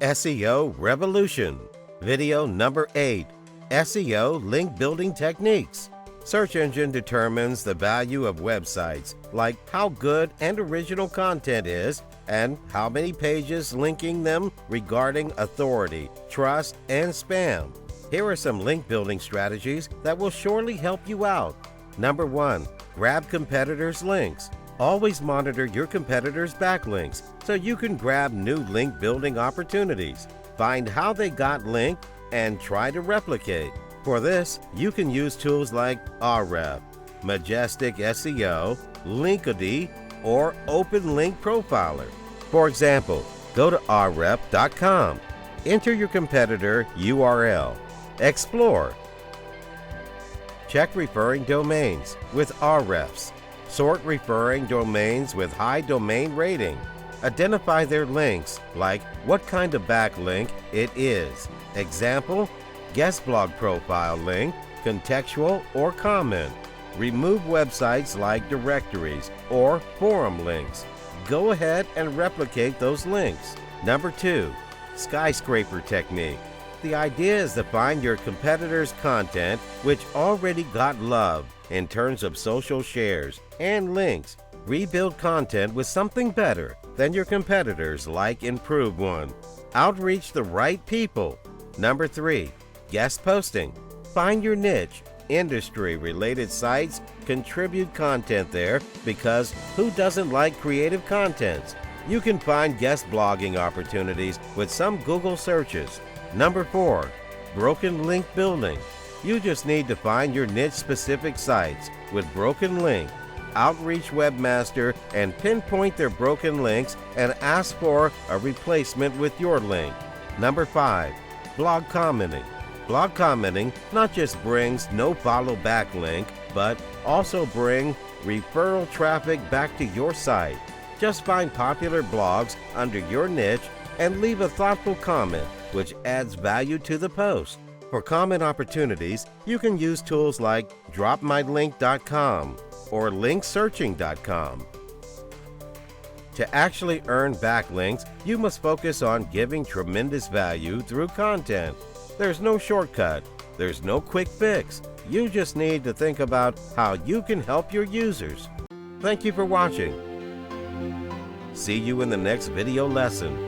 SEO Revolution. Video number 8. SEO Link Building Techniques. Search engine determines the value of websites, like how good and original content is and how many pages linking them regarding authority, trust, and spam. Here are some link building strategies that will surely help you out. Number 1. Grab competitors' links. Always monitor your competitors' backlinks so you can grab new link building opportunities. Find how they got linked and try to replicate. For this, you can use tools like Ahref, Majestic SEO, Linkody, or Open Link Profiler. For example, go to ahref.com, enter your competitor URL, explore. Check referring domains with Ahrefs. Sort referring domains with high domain rating. Identify their links, like what kind of backlink it is. Example, guest blog profile link, contextual, or comment. Remove websites like directories or forum links. Go ahead and replicate those links. Number 2. Skyscraper technique. The idea is to find your competitor's content which already got love in terms of social shares and links. Rebuild content with something better than your competitors, like improve one. Outreach the right people. Number 3. Guest posting. Find your niche. Industry-related sites contribute content there because who doesn't like creative contents? You can find guest blogging opportunities with some Google searches. Number 4. Broken link building. You just need to find your niche-specific sites with broken link. Outreach webmaster and pinpoint their broken links and ask for a replacement with your link. Number 5. Blog commenting. Blog commenting not just brings no follow back link, but also bring referral traffic back to your site. Just find popular blogs under your niche and leave a thoughtful comment which adds value to the post. For comment opportunities, you can use tools like dropmylink.com or linksearching.com. To actually earn backlinks, you must focus on giving tremendous value through content. There's no shortcut. There's no quick fix. You just need to think about how you can help your users. Thank you for watching. See you in the next video lesson.